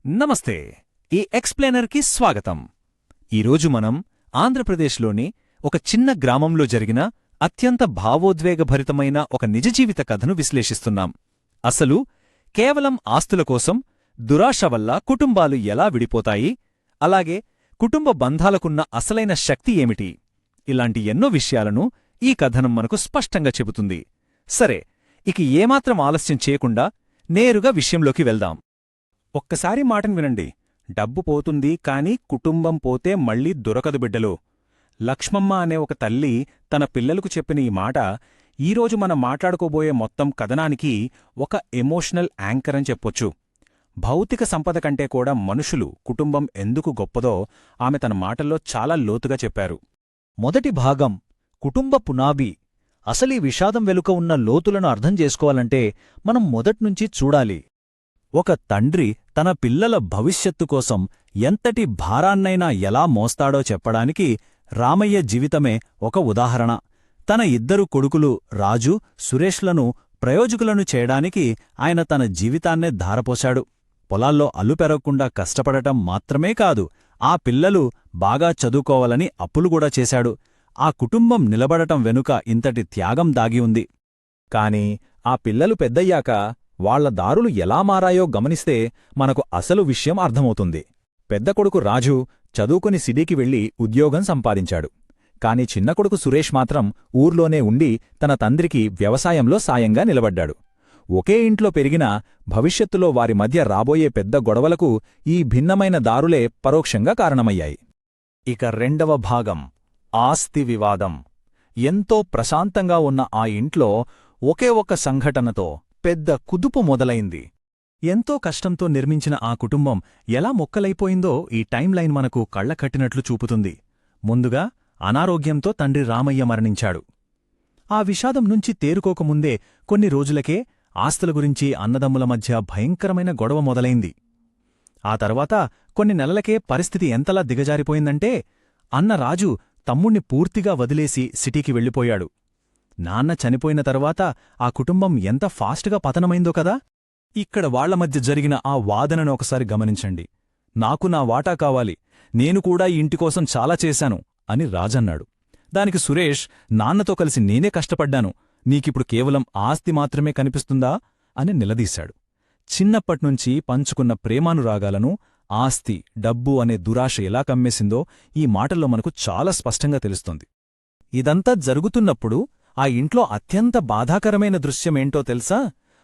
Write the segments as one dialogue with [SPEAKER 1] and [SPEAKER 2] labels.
[SPEAKER 1] నమస్తే. ఈ ఎక్స్ప్లెయినర్కి స్వాగతం. ఈరోజు మనం ఆంధ్రప్రదేశ్లోని ఒక చిన్న గ్రామంలో జరిగిన అత్యంత భావోద్వేగభరితమైన ఒక నిజజీవిత కథను విశ్లేషిస్తున్నాం. అసలు కేవలం ఆస్తుల కోసం దురాశ వల్ల కుటుంబాలు ఎలా విడిపోతాయి, అలాగే కుటుంబ బంధాలకున్న అసలైన శక్తి ఏమిటి, ఇలాంటి ఎన్నో విషయాలను ఈ కథనం మనకు స్పష్టంగా చెబుతుంది. సరే, ఇక ఏమాత్రం ఆలస్యం చేయకుండా నేరుగా విషయంలోకి వెళ్దాం. ఒక్కసారి మాటను వినండి. డబ్బు పోతుంది కాని కుటుంబం పోతే మళ్ళీ దొరకదు బిడ్డలు. లక్ష్మమ్మ అనే ఒక తల్లి తన పిల్లలకు చెప్పిన ఈ మాట ఈరోజు మనం మాట్లాడుకోబోయే మొత్తం కథనానికి ఒక ఎమోషనల్ యాంకర్ అని చెప్పొచ్చు. భౌతిక సంపద కంటే కూడా మనుషులు, కుటుంబం ఎందుకు గొప్పదో ఆమె తన మాటల్లో చాలా లోతుగా చెప్పారు.
[SPEAKER 2] మొదటి భాగం కుటుంబ పునాభి. అసలీ విషాదం వెనుక ఉన్న లోతులను అర్థం చేసుకోవాలంటే మనం మొదట్నుంచి చూడాలి. ఒక తండ్రి తన పిల్లల భవిష్యత్తు కోసం ఎంతటి భారాన్నైనా ఎలా మోస్తాడో చెప్పడానికి రామయ్య జీవితమే ఒక ఉదాహరణ. తన ఇద్దరు కొడుకులు రాజు, సురేష్లను ప్రయోజకులను చేయడానికి ఆయన తన జీవితాన్నే ధారపోశాడు. పొలాల్లో అల్లుపెరగకుండా కష్టపడటం మాత్రమే కాదు, ఆ పిల్లలు బాగా చదువుకోవాలని అప్పులుగూడా చేశాడు. ఆ కుటుంబం నిలబడటం వెనుక ఇంతటి త్యాగం దాగి ఉంది. కాని ఆ పిల్లలు పెద్దయ్యాక వాళ్ల దారులు ఎలా మారాయో గమనిస్తే మనకు అసలు విషయం అర్థమవుతుంది. పెద్ద కొడుకు రాజు చదువుకుని సిటీకి వెళ్లి ఉద్యోగం సంపాదించాడు. కాని చిన్న కొడుకు సురేష్ మాత్రం ఊర్లోనే ఉండి తన తండ్రికి వ్యవసాయంలో సాయంగా నిలబడ్డాడు. ఒకే ఇంట్లో పెరిగినా భవిష్యత్తులో వారి మధ్య రాబోయే పెద్ద గొడవలకు ఈ భిన్నమైన దారులే పరోక్షంగా కారణమయ్యాయి. ఇక రెండవ భాగం ఆస్తి వివాదం. ఎంతో ప్రశాంతంగా ఉన్న ఆ ఇంట్లో ఒకే ఒక్క సంఘటనతో పెద్ద కుదుపు మొదలైంది. ఎంతో కష్టంతో నిర్మించిన ఆ కుటుంబం ఎలా మొక్కలైపోయిందో ఈ టైంలైన్ మనకు కళ్లకట్టినట్లు చూపుతుంది. ముందుగా అనారోగ్యంతో తండ్రి రామయ్య మరణించాడు. ఆ విషాదం నుంచి తేరుకోకముందే కొన్ని రోజులకే ఆస్తుల గురించి అన్నదమ్ముల మధ్య భయంకరమైన గొడవ మొదలైంది. ఆ తర్వాత కొన్ని నెలలకే పరిస్థితి ఎంతలా దిగజారిపోయిందంటే అన్న రాజు తమ్ముణ్ణి పూర్తిగా వదిలేసి సిటీకి వెళ్ళిపోయాడు. నాన్న చనిపోయిన తర్వాత ఆ కుటుంబం ఎంత ఫాస్ట్గా పతనమైందో కదా. ఇక్కడ వాళ్ల మధ్య జరిగిన ఆ వాదనను ఒకసారి గమనించండి. నాకు నా వాటా కావాలి, నేను కూడా ఈ ఇంటికోసం చాలా చేశాను అని రాజన్నాడు. దానికి సురేష్, నాన్నతో కలిసి నేనే కష్టపడ్డాను, నీకిప్పుడు కేవలం ఆస్తి మాత్రమే కనిపిస్తుందా అని నిలదీశాడు. చిన్నప్పట్నుంచి పంచుకున్న ప్రేమానురాగాలను ఆస్తి, డబ్బు అనే దురాశ ఎలా కమ్మేసిందో ఈ మాటల్లో మనకు చాలా స్పష్టంగా తెలుస్తుంది. ఇదంతా జరుగుతున్నప్పుడు ఆ ఇంట్లో అత్యంత బాధాకరమైన దృశ్యమేంటో తెలుసా?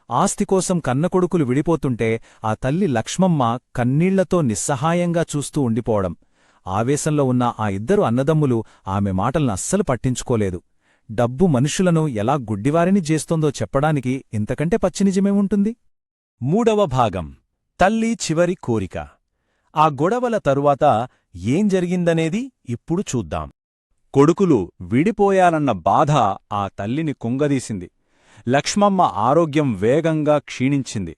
[SPEAKER 2] ఆస్తికోసం కన్నకొడుకులు విడిపోతుంటే ఆ తల్లి లక్ష్మమ్మ కన్నీళ్లతో నిస్సహాయంగా చూస్తూ ఉండిపోవడం. ఆవేశంలో ఉన్న ఆ ఇద్దరు అన్నదమ్ములు ఆమె మాటలనస్సలు పట్టించుకోలేదు. డబ్బు మనుషులను ఎలా గుడ్డివారిని చేస్తోందో చెప్పడానికి ఇంతకంటే పచ్చినిజమేముంటుంది? మూడవ భాగం తల్లి చివరి కోరిక. ఆ గొడవల తరువాత ఏం జరిగిందనేది ఇప్పుడు చూద్దాం. కొడుకులు విడిపోయారన్న బాధ ఆ తల్లిని కుంగదీసింది. లక్ష్మమ్మ ఆరోగ్యం వేగంగా క్షీణించింది.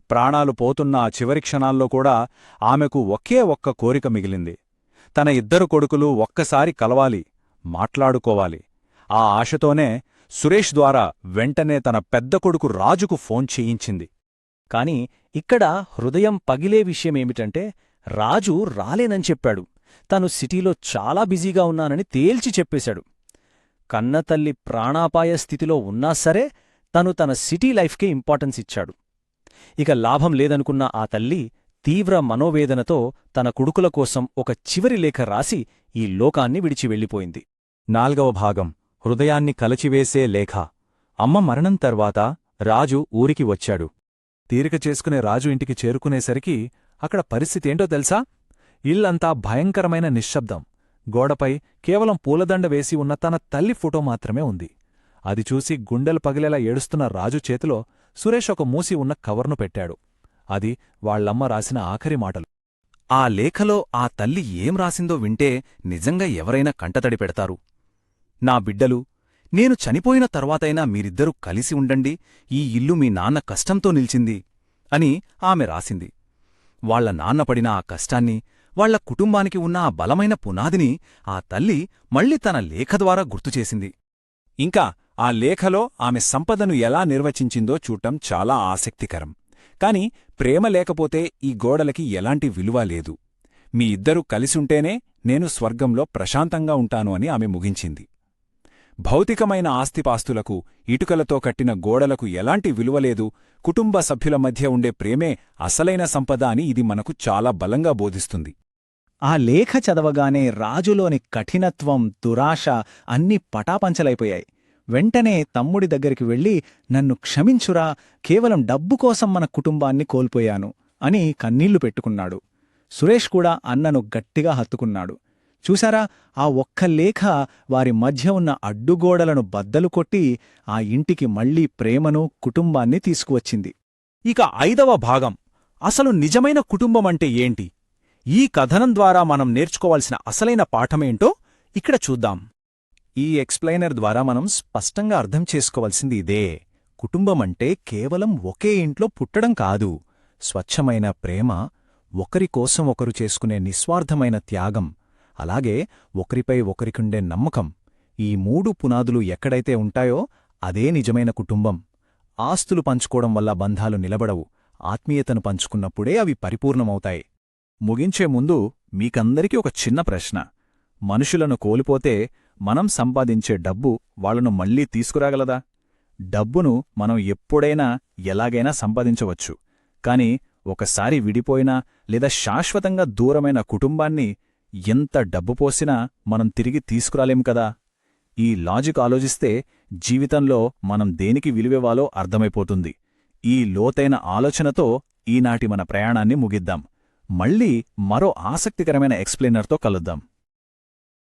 [SPEAKER 2] ప్రాణాలు పోతున్న ఆ చివరి క్షణాల్లో కూడా ఆమెకు ఒకే ఒక్క కోరిక మిగిలింది. తన ఇద్దరు కొడుకులు ఒక్కసారి కలవాలి, మాట్లాడుకోవాలి. ఆ ఆశతోనే సురేష్ ద్వారా వెంటనే తన పెద్ద కొడుకు రాజుకు ఫోన్ చేయించింది. కాని ఇక్కడ హృదయం పగిలే విషయమేమిటంటే రాజు రాలేనని చెప్పాడు. తను సిటీలో చాలా బిజీగా ఉన్నానని తేల్చి చెప్పేశాడు. కన్నతల్లి ప్రాణాపాయ స్థితిలో ఉన్నా సరే తను తన సిటీ లైఫ్కే ఇంపార్టెన్స్ ఇచ్చాడు. ఇక లాభం లేదనుకున్న ఆ తల్లి తీవ్ర మనోవేదనతో తన కొడుకుల కోసం ఒక చివరి లేఖ రాసి ఈ లోకాన్ని విడిచి వెళ్ళిపోయింది.
[SPEAKER 1] నాల్గవ భాగం హృదయాన్ని కలచివేసే లేఖ. అమ్మ మరణం తర్వాత రాజు ఊరికి వచ్చాడు. తీరిక చేసుకునే రాజు ఇంటికి చేరుకునేసరికి అక్కడ పరిస్థితేంటో తెలుసా? ఇల్లంతా భయంకరమైన నిశ్శబ్దం. గోడపై కేవలం పూలదండ వేసి ఉన్న తన తల్లి ఫోటో మాత్రమే ఉంది. అది చూసి గుండెలు పగిలేలా ఏడుస్తున్న రాజు చేతిలో సురేష్ ఒక మూసి ఉన్న కవర్ను పెట్టాడు. అది వాళ్లమ్మ రాసిన ఆఖరి మాటలు. ఆ లేఖలో ఆ తల్లి ఏం రాసిందో వింటే నిజంగా ఎవరైనా కంటతడి పెడతారు. నా బిడ్డలు, నేను చనిపోయిన తర్వాతైనా మీరిద్దరూ కలిసి ఉండండి, ఈ ఇల్లు మీ నాన్న కష్టంతో నిలిచింది అని ఆమె రాసింది. వాళ్ల నాన్న పడిన ఆ కష్టాన్ని, వాళ్ల కుటుంబానికి ఉన్న ఆ బలమైన పునాదిని ఆ తల్లి మళ్లీ తన లేఖ ద్వారా గుర్తుచేసింది. ఇంకా ఆ లేఖలో ఆమె సంపదను ఎలా నిర్వచించిందో చూడటం చాలా ఆసక్తికరం.
[SPEAKER 3] కాని ప్రేమ లేకపోతే ఈ గోడలకి ఎలాంటి విలువ లేదు. మీ ఇద్దరూ కలిసుంటేనే నేను స్వర్గంలో ప్రశాంతంగా ఉంటాను అని ఆమె ముగించింది. భౌతికమైన ఆస్తిపాస్తులకు, ఇటుకలతో కట్టిన గోడలకు ఎలాంటి విలువలేదు, కుటుంబ సభ్యుల మధ్య ఉండే ప్రేమే అసలైన సంపద అని ఇది మనకు చాలా బలంగా బోధిస్తుంది.
[SPEAKER 2] ఆ లేఖ చదవగానే రాజులోని కఠినత్వం, దురాశ అన్నీ పటాపంచలైపోయాయి. వెంటనే తమ్ముడి దగ్గరికి వెళ్ళి, నన్ను క్షమించురా, కేవలం డబ్బు కోసం మన కుటుంబాన్ని కోల్పోయాను అని కన్నీళ్లు పెట్టుకున్నాడు. సురేష్ కూడా అన్నను గట్టిగా హత్తుకున్నాడు. చూశారా, ఆ ఒక్క లేఖ వారి మధ్య ఉన్న అడ్డుగోడలను బద్దలు కొట్టి ఆ ఇంటికి మళ్లీ ప్రేమను, కుటుంబాన్ని తీసుకువచ్చింది.
[SPEAKER 1] ఇక 5వ భాగం, అసలు నిజమైన కుటుంబమంటే ఏంటి? ఈ కథనం ద్వారా మనం నేర్చుకోవాల్సిన అసలైన పాఠమేంటో ఇక్కడ చూద్దాం.
[SPEAKER 2] ఈ ఎక్స్ప్లెయినర్ ద్వారా మనం స్పష్టంగా అర్థం చేసుకోవాల్సింది ఇదే: కుటుంబమంటే కేవలం ఒకే ఇంట్లో పుట్టడం కాదు, స్వచ్ఛమైన ప్రేమ, ఒకరికోసం ఒకరు చేసుకునే నిస్వార్థమైన త్యాగం, అలాగే ఒకరిపై ఒకరికుండే నమ్మకం. ఈ 3 పునాదులు ఎక్కడైతే ఉంటాయో అదే నిజమైన కుటుంబం. ఆస్తులు పంచుకోవడం వల్ల బంధాలు నిలబడవు, ఆత్మీయతను పంచుకున్నప్పుడే అవి పరిపూర్ణమవుతాయి. ముగించే ముందు మీకందరికీ ఒక చిన్న ప్రశ్న: మనుషులను కోల్పోతే మనం సంపాదించే డబ్బు వాళ్లను మళ్లీ తీసుకురాగలదా? డబ్బును మనం ఎప్పుడైనా ఎలాగైనా సంపాదించవచ్చు, కాని ఒకసారి విడిపోయినా లేదా శాశ్వతంగా దూరమైన కుటుంబాన్ని ఎంత డబ్బు పోసినా మనం తిరిగి తీసుకురాలేం కదా. ఈ లాజిక్ ఆలోచిస్తే జీవితంలో మనం దేనికి విలువివ్వాలో అర్థమైపోతుంది. ఈ లోతైన ఆలోచనతో ఈనాటి మన ప్రయాణాన్ని ముగిద్దాం. మళ్ళీ మరో ఆసక్తికరమైన ఎక్స్ప్లెయినర్తో కలుద్దాం.